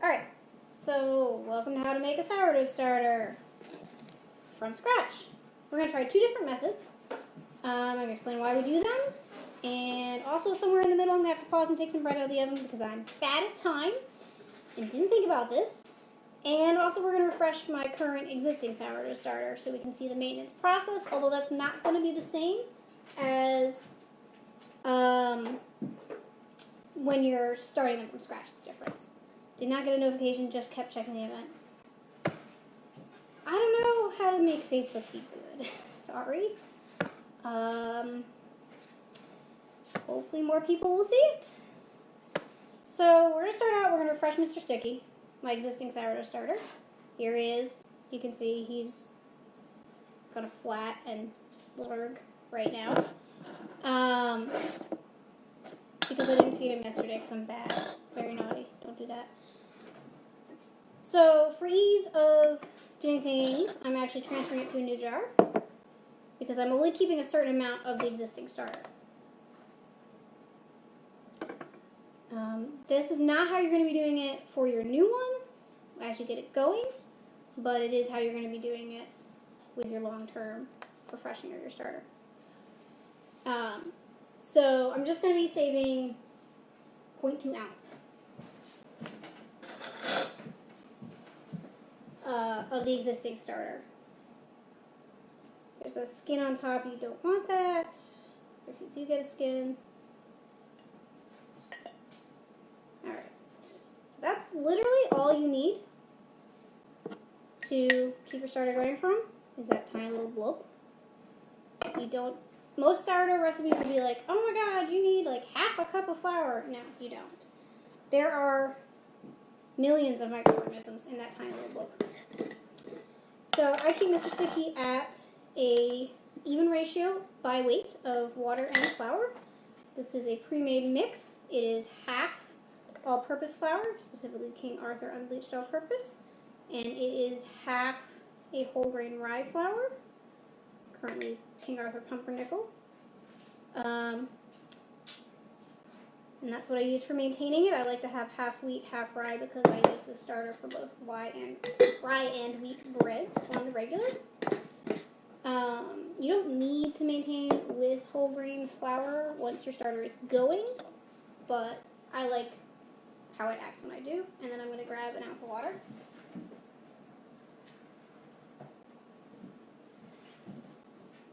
Alright, so welcome to how to make a sourdough starter from scratch. We're going to try two different methods. I'm going to explain why we do them, and also somewhere in the middle I'm going to have to pause and take some bread out of the oven because I'm bad at time and didn't think about this. And also we're going to refresh my current existing sourdough starter so we can see the maintenance process, although that's not going to be the same as when you're starting them from scratch. It's different. Did not get a notification, just kept checking the event. I don't know how to make Facebook be good. Sorry. Hopefully more people will see it. So we're going to start out, we're going to refresh Mr. Sticky, my existing sourdough starter. Here he is. You can see he's kind of flat and blurg right now. Because I didn't feed him yesterday because I'm bad. Very naughty. Don't do that. So for ease of doing things, I'm actually transferring it to a new jar because I'm only keeping a certain amount of the existing starter. This is not how you're going to be doing it for your new one. Actually get it going, but it is how you're going to be doing it with your long-term refreshing of your starter. So I'm just going to be saving 0.2 ounce of the existing starter. There's a skin on top. You don't want that. If you do get a skin. Alright. So that's literally all you need to keep your starter going from, is that tiny little blob. You don't. Most sourdough recipes would be like, oh my god, you need like half a cup of flour. No, you don't. There are millions of microorganisms in that tiny little blob. So I keep Mr. Sticky at a even ratio by weight of water and flour. This is a pre-made mix. It is half all-purpose flour, specifically King Arthur unbleached all-purpose, and it is half a whole grain rye flour, currently King Arthur pumpernickel. And that's what I use for maintaining it. I like to have half wheat, half rye because I use the starter for both rye and wheat breads on the regular. You don't need to maintain with whole grain flour once your starter is going, but I like how it acts when I do. And then I'm going to grab an ounce of water.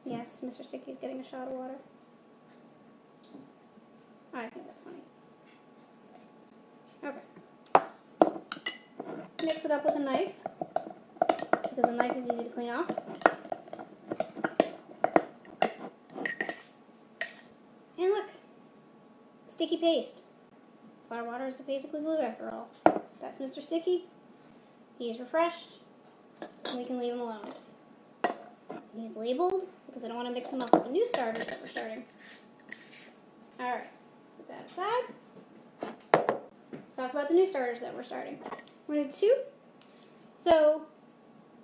Yes, Mr. Sticky's getting a shot of water. I think that's funny. Okay. Mix it up with a knife, because a knife is easy to clean off. And look, sticky paste. Flour water is basically glue after all. That's Mr. Sticky. He's refreshed, and we can leave him alone. He's labeled, because I don't want to mix them up with the new starters that we're starting. Alright, put that aside. Let's talk about the new starters that we're starting. We're going to do two. So,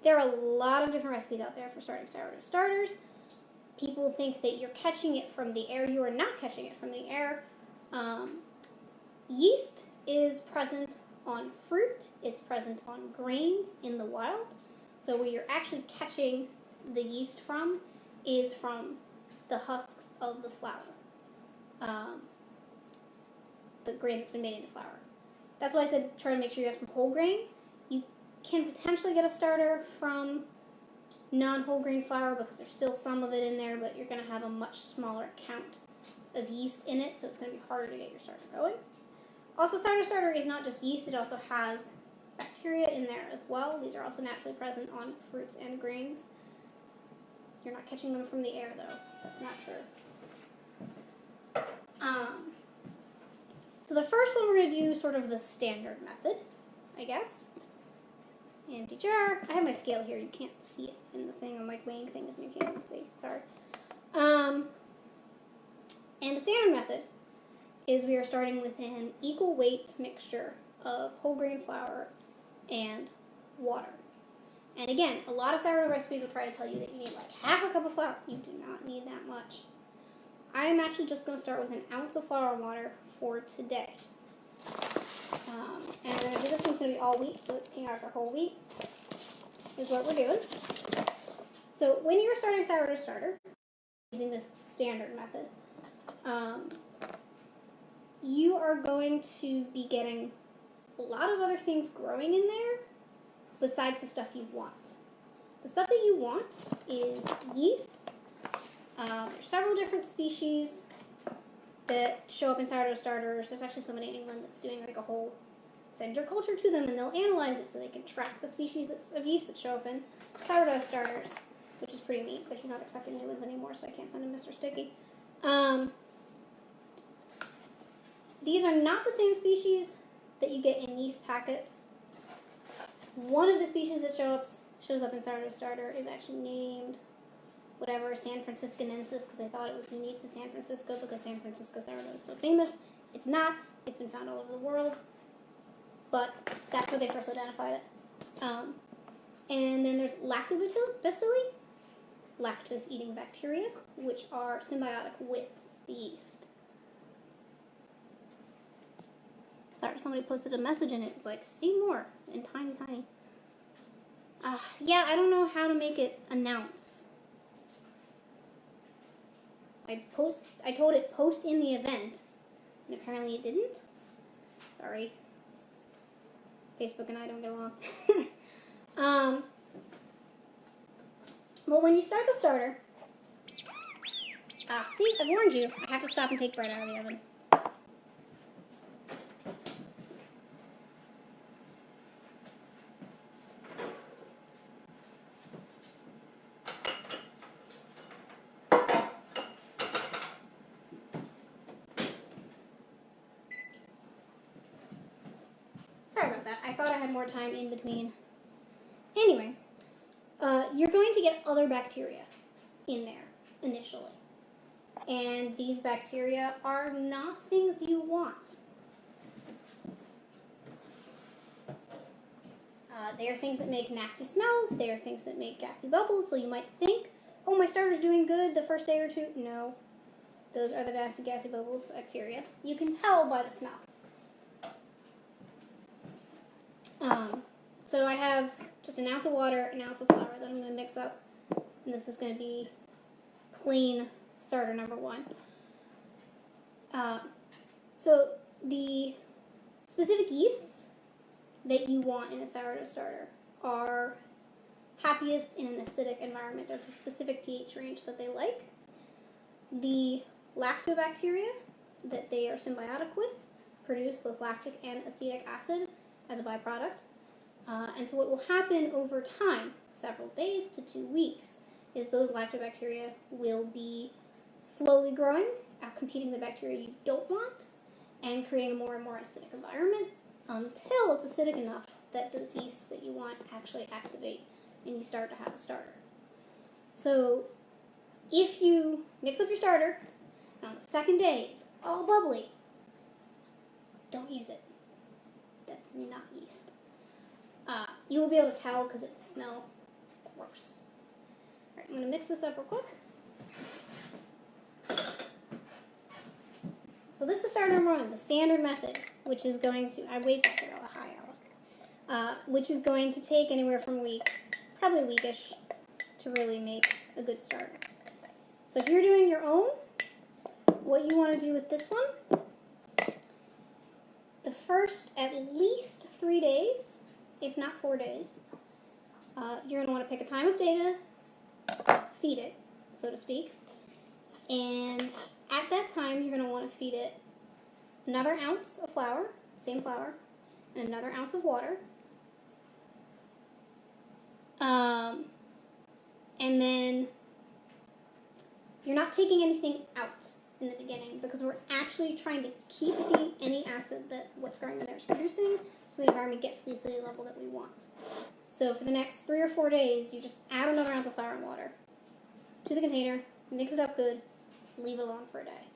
there are a lot of different recipes out there for starting sourdough starters. People think that you're catching it from the air. You are not catching it from the air. Yeast is present on fruit. It's present on grains in the wild. So where you're actually catching the yeast from is from the husks of the flour. The grain that's been made into flour. That's why I said try to make sure you have some whole grain. You can potentially get a starter from non-whole grain flour because there's still some of it in there, but you're going to have a much smaller count of yeast in it, so it's going to be harder to get your starter going. Also, sourdough starter is not just yeast, it also has bacteria in there as well. These are also naturally present on fruits and grains. You're not catching them from the air, though. That's not true. So the first one we're going to do sort of the standard method, I guess. Empty jar. I have my scale here. You can't see it in the thing. I'm like weighing things and you can't even see. Sorry. And the standard method is we are starting with an equal weight mixture of whole grain flour and water. And again, a lot of sourdough recipes will try to tell you that you need like half a cup of flour. You do not need that much. I am actually just going to start with an ounce of flour and water for today. And we're going to do this one's going to be all wheat, so it's King Arthur whole wheat is what we're doing. So when you're starting sourdough starter, using this standard method, you are going to be getting a lot of other things growing in there besides the stuff you want. The stuff that you want is yeast. There's several different species that show up in sourdough starters. There's actually somebody in England that's doing like a whole center culture to them, and they'll analyze it so they can track the species of yeast that show up in sourdough starters, which is pretty neat, but he's not accepting new ones anymore, so I can't send him Mr. Sticky. These are not the same species that you get in yeast packets. One of the species that shows up in sourdough starter is actually named whatever, San Franciscanensis, because I thought it was unique to San Francisco because San Francisco sourdough is so famous. It's not. It's been found all over the world, but that's where they first identified it. And then there's lactobacilli, lactose-eating bacteria, which are symbiotic with the yeast. Sorry, somebody posted a message and it was like, see more, in tiny. Yeah, I don't know how to make it announce. I told it post in the event, and apparently it didn't. Sorry. Facebook and I don't get along. But when you start the starter, see, I warned you. I have to stop and take bread out of the oven. Sorry about that. I thought I had more time in between. Anyway, you're going to get other bacteria in there initially. And these bacteria are not things you want. They are things that make nasty smells. They are things that make gassy bubbles. So you might think, oh, my starter's doing good the first day or two. No. Those are the nasty, gassy bubbles bacteria. You can tell by the smell. So I have just an ounce of water, an ounce of flour that I'm going to mix up. And this is going to be plain starter number 1. So the specific yeasts that you want in a sourdough starter are happiest in an acidic environment. There's a specific pH range that they like. The lactobacteria that they are symbiotic with produce both lactic and acetic acid as a byproduct. And so what will happen over time, several days to 2 weeks, is those lactobacteria will be slowly growing, outcompeting the bacteria you don't want, and creating a more and more acidic environment until it's acidic enough that those yeasts that you want actually activate and you start to have a starter. So if you mix up your starter, and on the second day it's all bubbly, don't use it. That's not yeast. You will be able to tell because it will smell gross. Alright, I'm going to mix this up real quick. So this is starter number 1, the standard method, which is going to, I waved back there, hi Ella, which is going to take anywhere from a week, probably a weekish, to really make a good starter. So if you're doing your own, what you want to do with this one, the first at least 3 days, if not 4 days, you're going to want to pick a time of day to feed it, so to speak. And at that time, you're going to want to feed it another ounce of flour, same flour, and another ounce of water. And then you're not taking anything out in the beginning because we're actually trying to keep any acid that what's growing in there is producing so the environment gets to the acidity level that we want. So for the next 3 or 4 days, you just add another ounce of flour and water to the container, mix it up good, leave it alone for a day.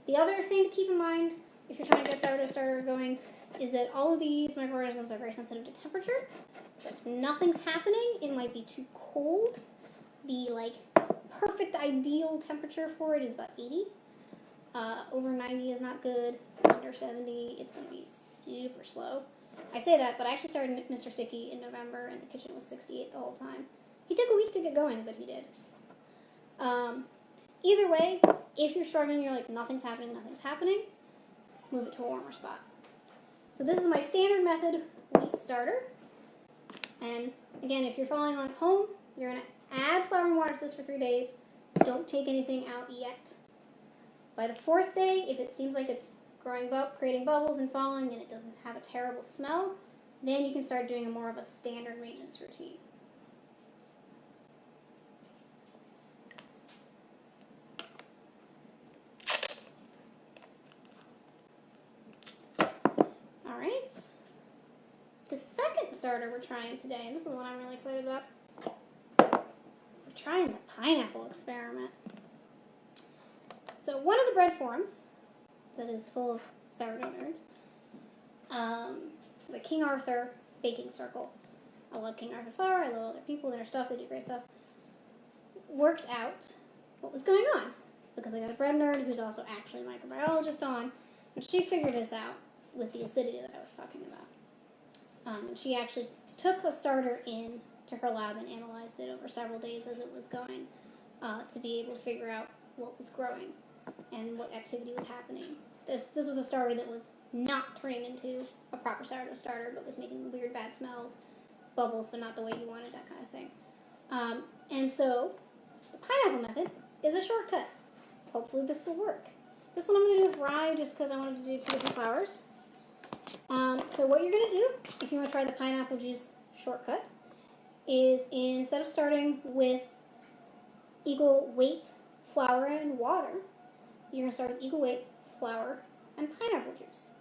The other thing to keep in mind if you're trying to get sourdough starter going is that all of these microorganisms are very sensitive to temperature. So if nothing's happening, it might be too cold. The perfect ideal temperature for it is about 80. Over 90 is not good. Under 70, it's going to be super slow. I say that, but I actually started Mr. Sticky in November, and the kitchen was 68 the whole time. He took a week to get going, but he did. Either way, if you're struggling, you're like, nothing's happening, move it to a warmer spot. So this is my standard method wheat starter. And again, if you're following along at home, you're going to add flour and water to this for 3 days. Don't take anything out yet. By the 4th day, if it seems like it's growing up, creating bubbles and falling, and it doesn't have a terrible smell, then you can start doing more of a standard maintenance routine. Alright. The second starter we're trying today, and this is the one I'm really excited about. We're trying the pineapple experiment. So one of the bread forms that is full of sourdough nerds, the King Arthur baking circle. I love King Arthur flour, I love other people and their stuff, they do great stuff. Worked out what was going on, because I got a bread nerd who's also actually a microbiologist on, and she figured this out with the acidity that I was talking about. And she actually took a starter in to her lab and analyzed it over several days as it was going to be able to figure out what was growing and what activity was happening. This was a starter that was not turning into a proper sourdough starter, but was making weird bad smells, bubbles, but not the way you wanted, that kind of thing. And so the pineapple method is a shortcut. Hopefully this will work. This one I'm going to do with rye just because I wanted to do 2 different flours. So what you're going to do, if you want to try the pineapple juice shortcut, is instead of starting with equal weight flour and water, you're going to start with equal weight flour and pineapple juice.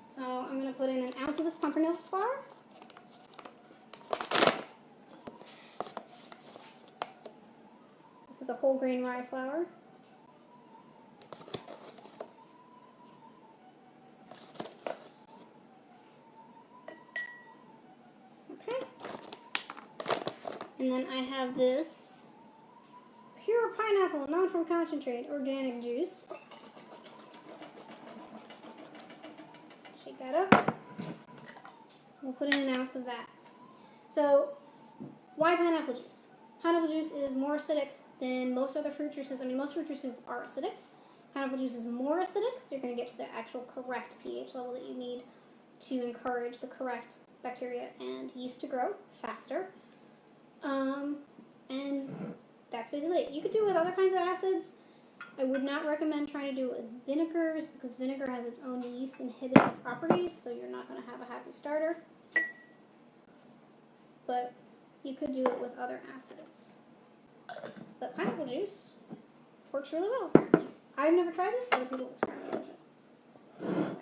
So I'm going to put in an ounce of this pumpernickel flour. This is a whole grain rye flour. Okay. And then I have this pure pineapple, not from concentrate, organic juice. Shake that up. We'll put in an ounce of that. So, why pineapple juice? Pineapple juice is more acidic than most other fruit juices. I mean, most fruit juices are acidic. Pineapple juice is more acidic, so you're going to get to the actual correct pH level that you need to encourage the correct bacteria and yeast to grow faster. And that's basically it. You could do it with other kinds of acids. I would not recommend trying to do it with vinegars because vinegar has its own yeast inhibiting properties, so you're not going to have a happy starter. But you could do it with other acids. But pineapple juice works really well, apparently. I've never tried this, other people experiment with it.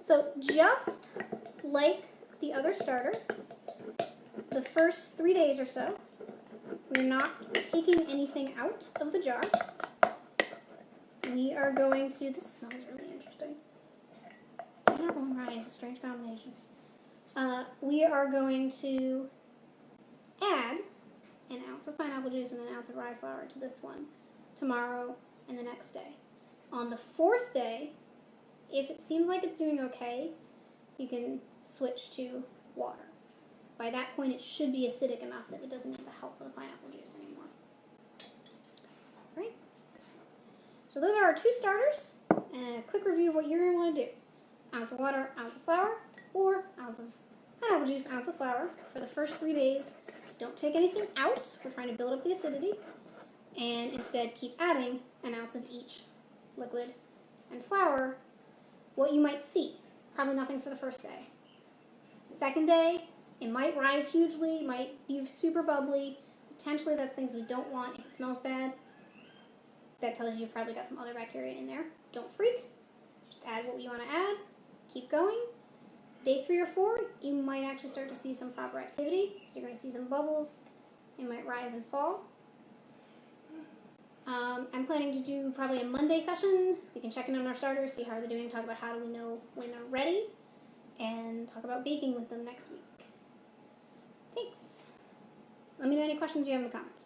So just like the other starter, the first 3 days or so, we're not taking anything out of the jar. We are going to, this smells really interesting. Pineapple and rye is a strange combination. We are going to add an ounce of pineapple juice and an ounce of rye flour to this one tomorrow and the next day. On the 4th day, if it seems like it's doing okay, you can switch to water. By that point, it should be acidic enough that it doesn't need the help of the pineapple juice anymore. Right? So those are our 2 starters, and a quick review of what you're going to want to do. Ounce of water, ounce of flour, or ounce of pineapple juice, ounce of flour for the first 3 days. Don't take anything out. We're trying to build up the acidity. And instead, keep adding an ounce of each liquid and flour. What you might see, probably nothing for the first day. Second day, it might rise hugely, might be super bubbly. Potentially, that's things we don't want. If it smells bad, that tells you you've probably got some other bacteria in there. Don't freak. Just add what you want to add. Keep going. Day 3 or 4, you might actually start to see some proper activity. So you're going to see some bubbles. It might rise and fall. I'm planning to do probably a Monday session. We can check in on our starters, see how they're doing, talk about how do we know when they're ready, and talk about baking with them next week. Thanks. Let me know any questions you have in the comments.